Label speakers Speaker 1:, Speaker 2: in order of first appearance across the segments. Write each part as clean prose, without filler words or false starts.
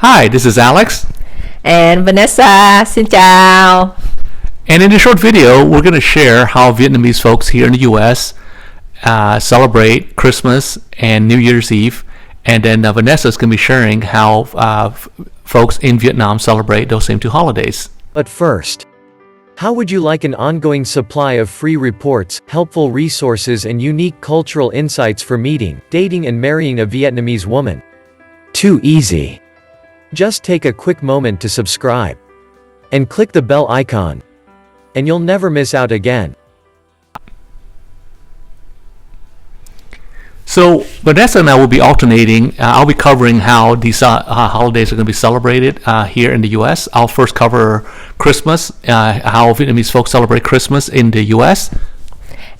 Speaker 1: Hi, this is Alex.
Speaker 2: And Vanessa, xin chào.
Speaker 1: And in this short video, we're going to share how Vietnamese folks here in the U.S. Celebrate Christmas and New Year's Eve. And then Vanessa is going to be sharing how folks in Vietnam celebrate those same two holidays.
Speaker 3: But first, how would you like an ongoing supply of free reports, helpful resources and unique cultural insights for meeting, dating and marrying a Vietnamese woman? Too easy. Just take a quick moment to subscribe and click the bell icon, and you'll never miss out again.
Speaker 1: So Vanessa and I will be alternating. I'll be covering how these holidays are going to be celebrated here in the U.S. I'll first cover Christmas, how Vietnamese folks celebrate Christmas in the U.S.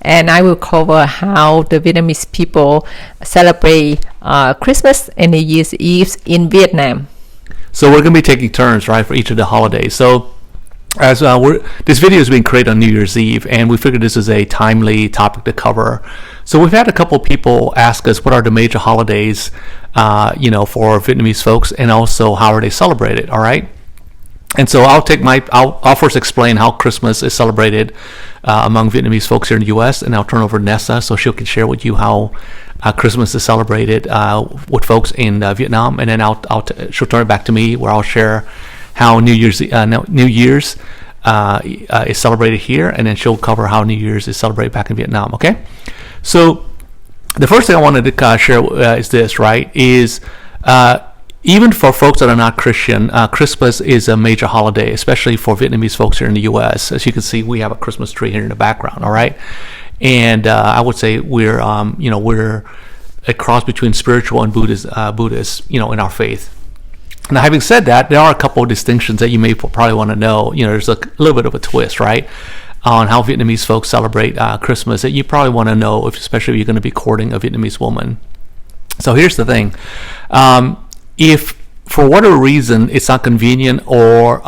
Speaker 2: And I will cover how the Vietnamese people celebrate Christmas and New Year's Eve in Vietnam.
Speaker 1: So we're going to be taking turns, right, for each of the holidays. So as this video is being created on New Year's Eve, and we figured this is a timely topic to cover. So we've had a couple of people ask us what are the major holidays, for Vietnamese folks, and also how are they celebrated. All right. And so I'll first explain how Christmas is celebrated among Vietnamese folks here in the U.S., and I'll turn over to Nessa so she can share with you how Christmas is celebrated with folks in Vietnam, and then she'll turn it back to me where I'll share how New Year's is celebrated here, and then she'll cover how New Year's is celebrated back in Vietnam. Okay, so the first thing I wanted to share is this, right? Even for folks that are not Christian, Christmas is a major holiday, especially for Vietnamese folks here in the U.S. As you can see, we have a Christmas tree here in the background. All right, and I would say we're a cross between spiritual and Buddhist, in our faith. Now, having said that, there are a couple of distinctions that you may probably want to know. There's a little bit of a twist, right, on how Vietnamese folks celebrate Christmas that you probably want to know, especially if you're going to be courting a Vietnamese woman. So here's the thing. If for whatever reason it's not convenient or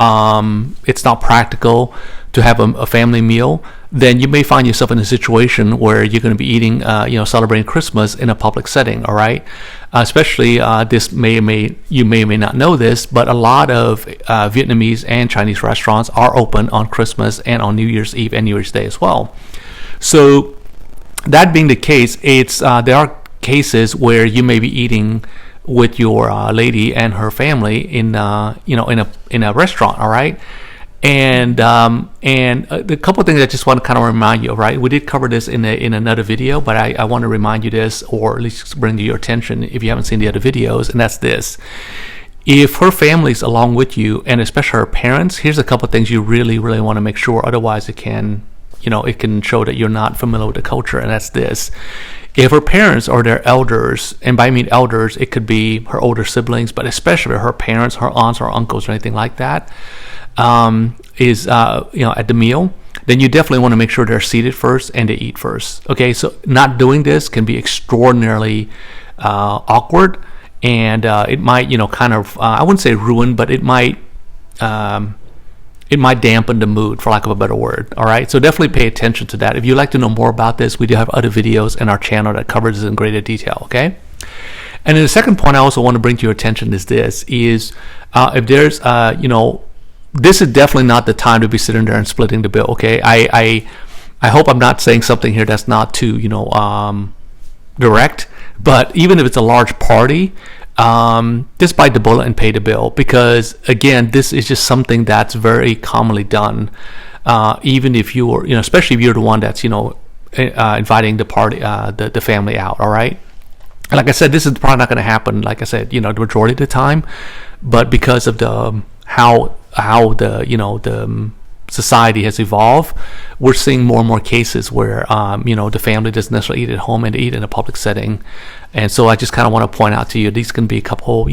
Speaker 1: it's not practical to have a family meal, then you may find yourself in a situation where you're going to be eating, celebrating Christmas in a public setting. All right, especially you may or may not know this, but a lot of Vietnamese and Chinese restaurants are open on Christmas and on New Year's Eve and New Year's Day as well. So that being the case, there are cases where you may be eating with your lady and her family in a restaurant. All right. And the couple of things I just want to kind of remind you of, right? We did cover this in another video, but I want to remind you this, or at least bring to your attention if you haven't seen the other videos, and that's this. If her family's along with you, and especially her parents, here's a couple of things you really, really want to make sure. Otherwise, it can show that you're not familiar with the culture, and that's this. If her parents are their elders, and by I mean elders, it could be her older siblings, but especially her parents, her aunts or uncles or anything like that, is at the meal, then you definitely want to make sure they're seated first and they eat first. Okay, so not doing this can be extraordinarily awkward, and it might I wouldn't say ruin, but it might dampen the mood, for lack of a better word. All right, so definitely pay attention to that. If you'd like to know more about this, we do have other videos in our channel that covers this in greater detail. Okay, and then the second point I also want to bring to your attention is this: if there's this is definitely not the time to be sitting there and splitting the bill. Okay, I hope I'm not saying something here that's not too direct, but even if it's a large party, just bite the bullet and pay the bill, because again, this is just something that's very commonly done. Even if you're, especially if you're the one that's inviting the party, the family out. All right. Like I said, this is probably not going to happen, like I said, the majority of the time, but because of the how the society has evolved, we're seeing more and more cases where the family doesn't necessarily eat at home and they eat in a public setting. And so I just kind of want to point out to you, these can be a couple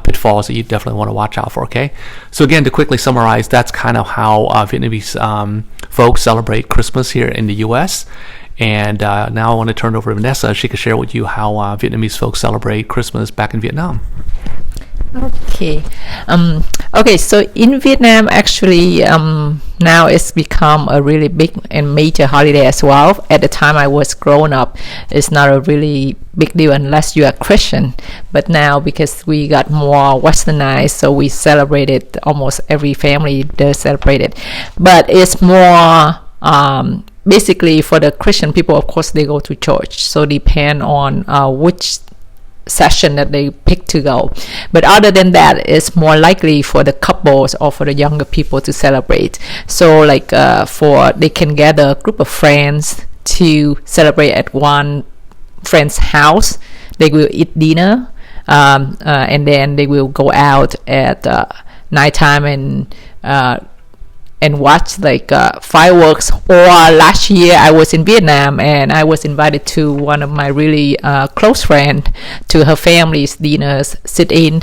Speaker 1: pitfalls that you definitely want to watch out for. Okay, so again, to quickly summarize, that's kind of how Vietnamese folks celebrate Christmas here in the U.S. And now I want to turn it over to Vanessa. She can share with you how Vietnamese folks celebrate Christmas back in Vietnam.
Speaker 2: Okay. Okay, so in Vietnam, actually, now it's become a really big and major holiday as well. At the time I was growing up, it's not a really big deal unless you are Christian. But now, because we got more westernized, so we celebrate it. Almost every family does celebrate it. But it's more basically for the Christian people, of course, they go to church. So depend on which session that they pick to go. But other than that, it's more likely for the couples or for the younger people to celebrate. So like for they can gather a group of friends to celebrate at one friend's house. They will eat dinner, and then they will go out at nighttime and watch like fireworks. Or last year I was in Vietnam and I was invited to one of my really close friend to her family's dinners, sit in,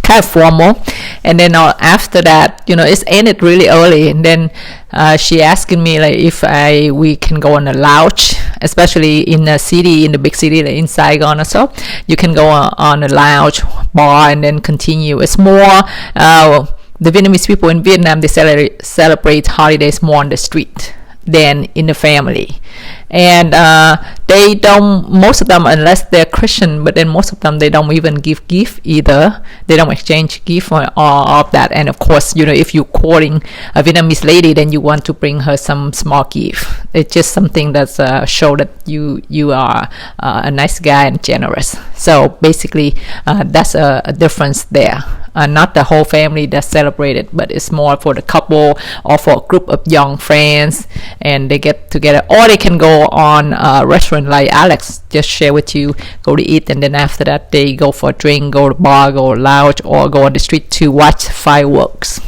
Speaker 2: kind of formal. And then after that, it's ended really early, and then she asking me like if we can go on a lounge, especially in the big city like in Saigon or so. You can go on a lounge bar and then continue. It's more the Vietnamese people in Vietnam, they celebrate holidays more on the street than in the family. And they don't, most of them, unless they're Christian, but then most of them, they don't even give gift either. They don't exchange gift or of that. And of course, if you're courting a Vietnamese lady, then you want to bring her some small gift. It's just something that's show that you are a nice guy and generous. So basically, that's a difference there. Not the whole family that celebrated, but it's more for the couple or for a group of young friends, and they get together. Or they can go on a restaurant like Alex just share with you, go to eat, and then after that they go for a drink, go to bar, go to lounge, or go on the street to watch fireworks.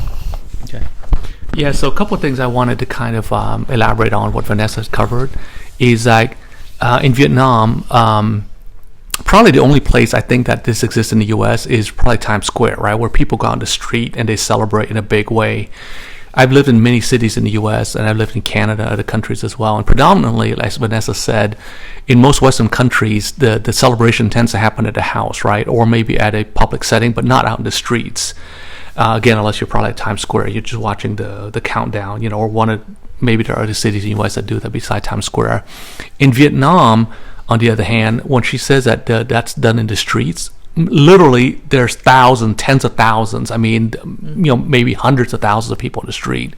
Speaker 1: Okay. Yeah, so a couple of things I wanted to kind of elaborate on what Vanessa has covered is like in Vietnam, probably the only place I think that this exists in the U.S. is probably Times Square, right, where people go on the street and they celebrate in a big way. I've lived in many cities in the U.S. and I've lived in Canada, other countries as well. And predominantly, as Vanessa said, in most Western countries, the celebration tends to happen at a house, right, or maybe at a public setting, but not out in the streets. Again, unless you're probably at Times Square, you're just watching the countdown, or one of maybe there are other cities in the U.S. that do that beside Times Square. In Vietnam, on the other hand, when she says that that's done in the streets, literally there's thousands, tens of thousands, I mean, maybe hundreds of thousands of people in the street.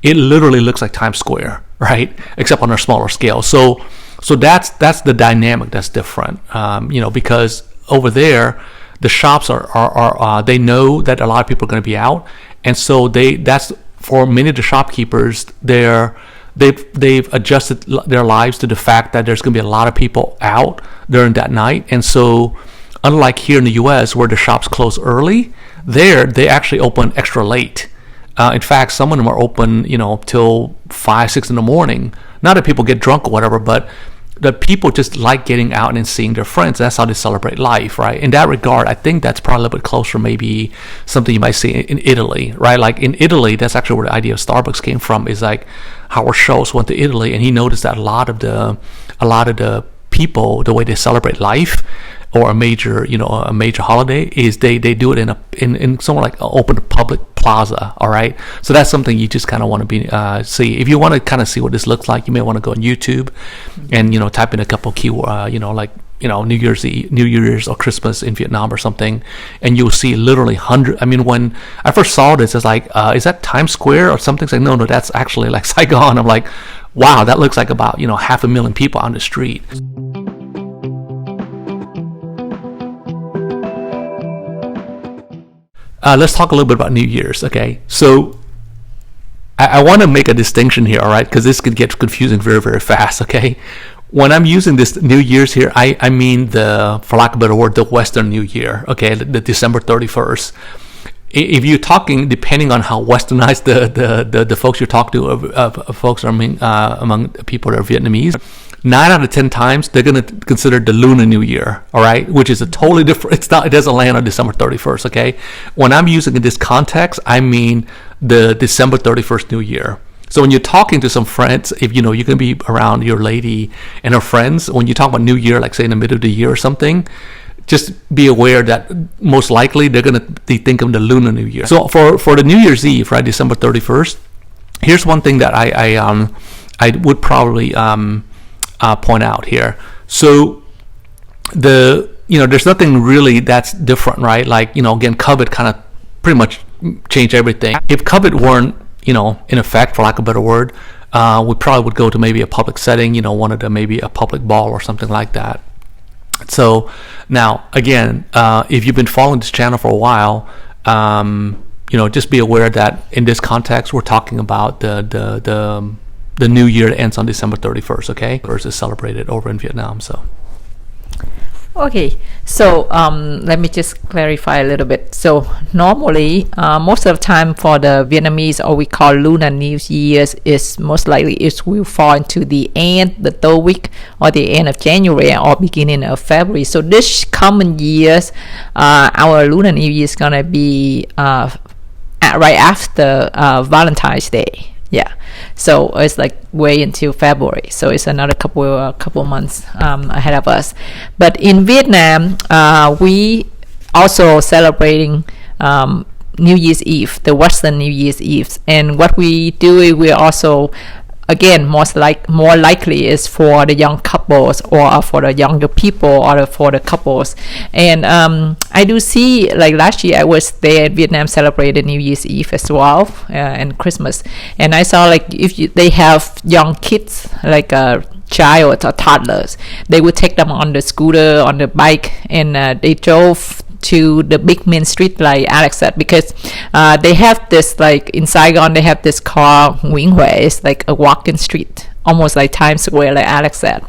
Speaker 1: It literally looks like Times Square, right? Except on a smaller scale. So that's the dynamic that's different, because over there the shops are they know that a lot of people are going to be out, and so that's for many of the shopkeepers, they've adjusted their lives to the fact that there's going to be a lot of people out during that night. And so unlike here in the U.S. where the shops close early, there they actually open extra late. In fact, some of them are open till 5-6 in the morning. Not that people get drunk or whatever, but the people just like getting out and seeing their friends. That's how they celebrate life, right? In that regard, I think that's probably a little bit closer, maybe something you might see in Italy, right? Like in Italy, that's actually where the idea of Starbucks came from. Is like Howard Schultz went to Italy and he noticed that a lot of the people, the way they celebrate life or a major holiday, is they do it in somewhere like an open public plaza. All right, so that's something you just kind of want to see. If you want to kind of see what this looks like, you may want to go on YouTube and type in a couple of keyword, New Year's or Christmas in Vietnam or something, and you'll see literally hundreds. I mean, when I first saw this, it's like, is that Times Square or something? It's like, no, that's actually like Saigon. I'm like, wow, that looks like about 500,000 people on the street. Let's talk a little bit about New Year's, okay? So I want to make a distinction here, all right? Because this could get confusing very, very fast, okay? When I'm using this New Year's here, I mean for lack of a better word, the Western New Year, okay? The December 31st. If you're talking, depending on how westernized the folks you talk to, folks are among people that are Vietnamese, 9 out of 10 times they're going to consider the Lunar New Year, all right, which is a totally different. It doesn't land on December 31st, okay? When I'm using in this context, I mean the December 31st New Year. So when you're talking to some friends, if you can be around your lady and her friends, when you talk about New Year, like say in the middle of the year or something, just be aware that most likely they're going to be thinking of the Lunar New Year. So for the New Year's Eve, right, December 31st, here's one thing that I would probably point out here. So there's nothing really that's different, right? Like, again, COVID kind of pretty much changed everything. If COVID weren't, in effect, for lack of a better word, we probably would go to maybe a public setting, maybe a public ball or something like that. So now, again, if you've been following this channel for a while, just be aware that in this context, we're talking about the New Year that ends on December 31st, okay? Versus celebrated over in Vietnam, so.
Speaker 2: Okay, so let me just clarify a little bit. So normally, most of the time for the Vietnamese, or we call Lunar New Year's, is most likely it will fall into the third week, or the end of January, or beginning of February. So this coming years, our Lunar New Year is gonna be right after Valentine's Day. Yeah, so it's like way until February, so it's another couple months ahead of us. But in Vietnam, we also celebrating New Year's Eve, the Western New Year's Eve, and what we do is we also, again, more likely is for the young couples, or for the younger people, or for the couples. And I do see, like last year I was there in Vietnam celebrating New Year's Eve as well, and Christmas, and I saw like they have young kids, like a child or toddlers, they would take them on the scooter, on the bike, and they drove to the big main street, like Alex said, because they have this, like in Saigon, they have this called Nguyễn Huệ. It's like a walking street, almost like Times Square, like Alex said,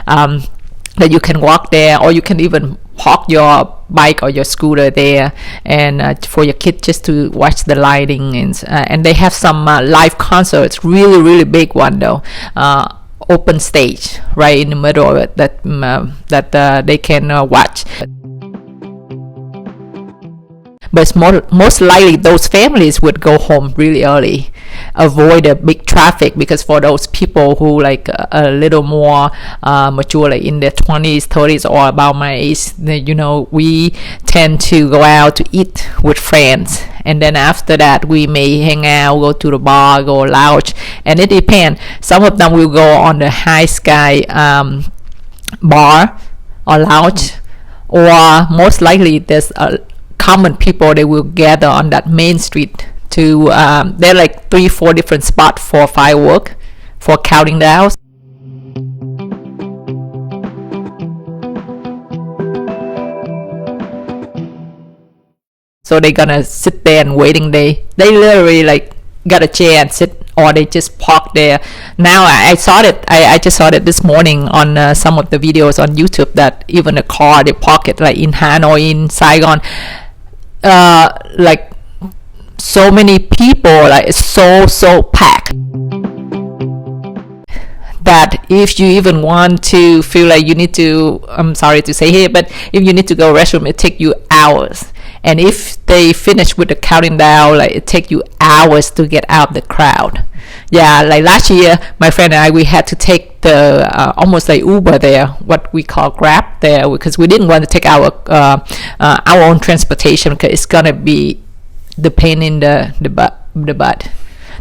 Speaker 2: that you can walk there, or you can even park your bike or your scooter there, and for your kid just to watch the lighting, and they have some live concerts, really big one though, open stage right in the middle of it, that they can watch. But most likely those families would go home really early, avoid the big traffic, because for those people who like a little more mature, like in their 20s, 30s, or about my age, we tend to go out to eat with friends, and then after that we may hang out, go to the bar, go lounge, and it depends. Some of them will go on the high sky bar or lounge, or most likely there's a common people, they will gather on that main street to there are like 3-4 different spots for firework, for counting down. So they're gonna sit there and waiting. They literally like got a chair and sit, or they just park there. Now I saw it. I just saw it this morning on some of the videos on YouTube, that even a car they park it, like in Hanoi, in Saigon. Like so many people, like it's so packed that if you even want to feel like you need to, I'm sorry to say here, but if you need to go restroom, it take you hours. And if they finish with the counting down, like it take you hours to get out the crowd. Yeah, like last year, my friend and I, we had to take the almost like Uber there, what we call Grab there, because we didn't want to take our own transportation, because it's gonna be the pain in the butt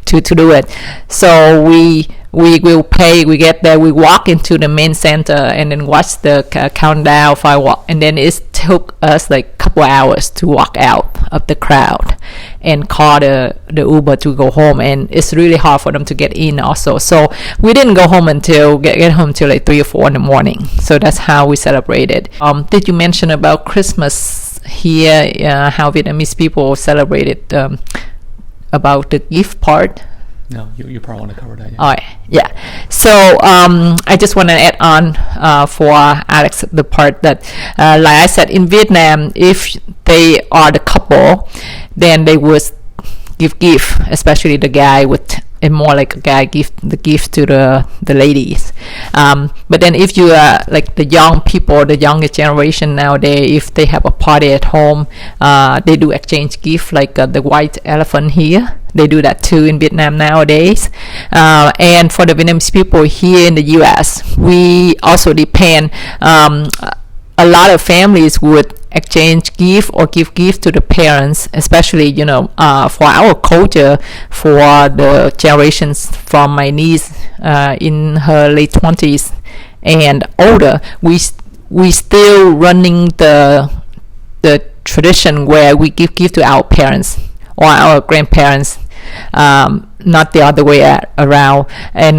Speaker 2: to do it. So we will pay. We get there, we walk into the main center, and then watch the countdown firework, and then it took us like a couple hours to walk out of the crowd and call the Uber to go home, and it's really hard for them to get in also. So we didn't go home until get home till like 3 or 4 in the morning. So that's how we celebrated. Did you mention about Christmas here, how Vietnamese people celebrated, about the gift part?
Speaker 1: No, you probably want to cover that. Yeah.
Speaker 2: All right, yeah. So I just want to add on for Alex the part that, like I said, in Vietnam, if they are the couple, then they would give gift, especially the guy would, and more like a guy give the gift to the ladies. But then if you are like the young people, the younger generation nowadays, if they have a party at home, they do exchange gift, like the white elephant here. They do that too in Vietnam nowadays. And for the Vietnamese people here in the US, we also depend a lot of families would exchange gift or give gift to the parents, especially, you know, for our culture, for the generations from my niece in her late 20s and older, we still running the tradition where we give gift to our parents or our grandparents, not the other way around. And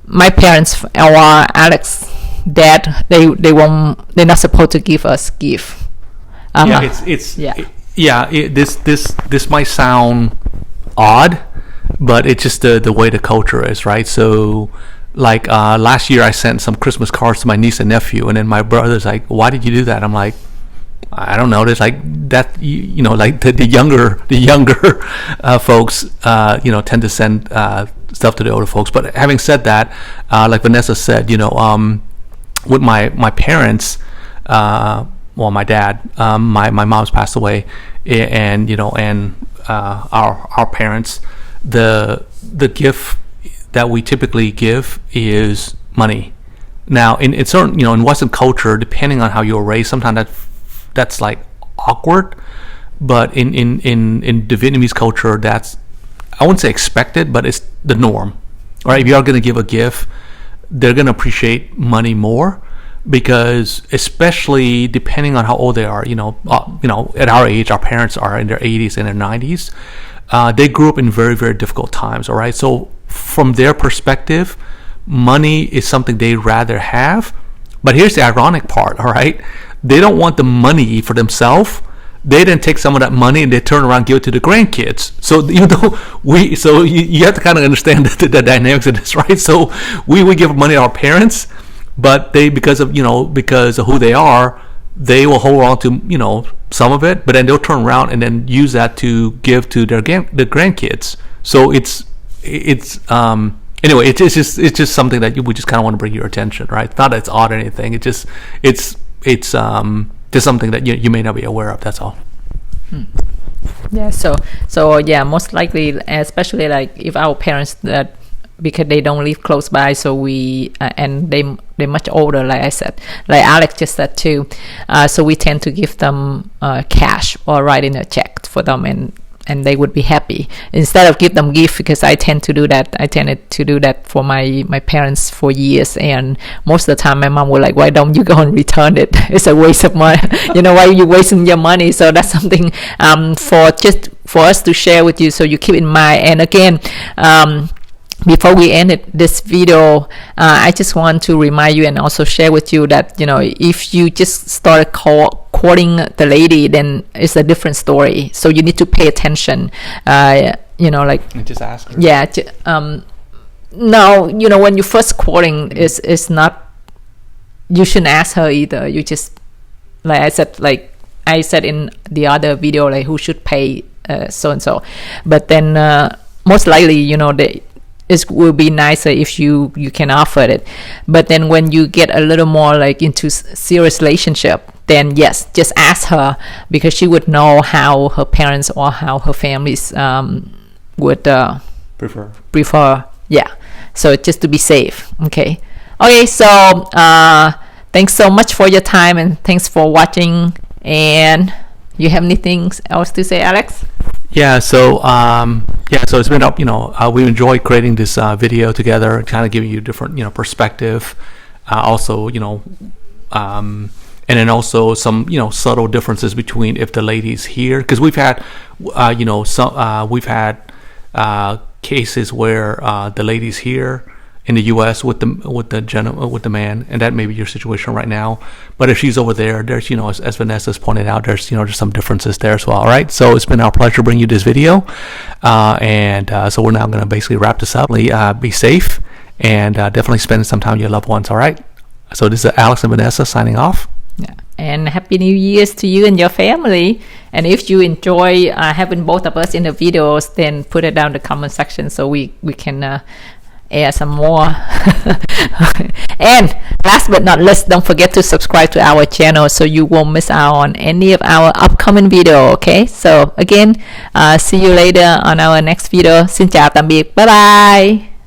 Speaker 2: my parents or Alex dad, they're not supposed to give us gift.
Speaker 1: This might sound odd, but it's just the way the culture is, right? So like last year I sent some Christmas cards to my niece and nephew, and then my brother's like, why did you do that? I'm like, I don't know. There's like that, you know, like the younger folks, you know, tend to send stuff to the older folks. But having said that, like Vanessa said, you know, with my parents, well, my dad, my mom's passed away, and you know, and our parents, the gift that we typically give is money. Now, in certain, you know, in Western culture, depending on how you were raised, sometimes that's like awkward, but in the Vietnamese culture, that's, I wouldn't say expected, but it's the norm, right? If you are going to give a gift, they're going to appreciate money more, because especially depending on how old they are, you know, at our age, our parents are in their 80s and their 90s. They grew up in very, very difficult times, all right? So from their perspective, money is something they'd rather have. But here's the ironic part, all right? They don't want the money for themselves. They then take some of that money and they turn around and give it to the grandkids. So you know, you have to kind of understand the dynamics of this, right? So we give money to our parents, but they, because of who they are, they will hold on to, you know, some of it, but then they'll turn around and then use that to give to the grandkids. So it's anyway, it's just something that we just kind of want to bring your attention, right? Not that it's odd or anything. It's just something that you may not be aware of. That's all.
Speaker 2: Yeah. So yeah, most likely, especially like if our parents, that because they don't live close by, so we and they're much older, like I said, like Alex just said too. So we tend to give them cash or write in a check for them, and they would be happy instead of give them gift, because I tended to do that for my parents for years, and most of the time my mom was like, why don't you go and return it? It's a waste of money. You know, why are you wasting your money? So that's something for us to share with you, so you keep in mind. And again, before we end this video, I just want to remind you and also share with you that, you know, if you just started courting the lady, then it's a different story. So you need to pay attention. You know, like,
Speaker 1: and just ask her.
Speaker 2: Yeah. No, you know, when you first courting, is not. You shouldn't ask her either. You just, like I said in the other video, like, who should pay so and so. But then most likely, you know, it will be nicer if you can offer it. But then when you get a little more like into serious relationship, then yes, just ask her, because she would know how her parents or how her families would prefer. Yeah. So just to be safe. Okay. So thanks so much for your time, and thanks for watching. And you have anything else to say, Alex?
Speaker 1: Yeah, so it's been up, you know, we enjoyed creating this video together, kind of giving you different, you know, perspective, also, you know, and then also some, you know, subtle differences between if the lady's here, because we've had, you know, we've had cases where the lady's here in the U.S. with the man, and that may be your situation right now. But if she's over there, there's, you know, as Vanessa's pointed out, there's, you know, just some differences there as well. All right, so it's been our pleasure bringing you this video, and so we're now going to basically wrap this up. Be safe, and definitely spend some time with your loved ones. All right, so this is Alex and Vanessa signing off.
Speaker 2: Yeah. And Happy New Year's to you and your family. And if you enjoy having both of us in the videos, then put it down in the comment section so we can add some more. And last but not least, don't forget to subscribe to our channel so you won't miss out on any of our upcoming video. Okay, so again, see you later on our next video. Xin chào tạm biệt, bye bye.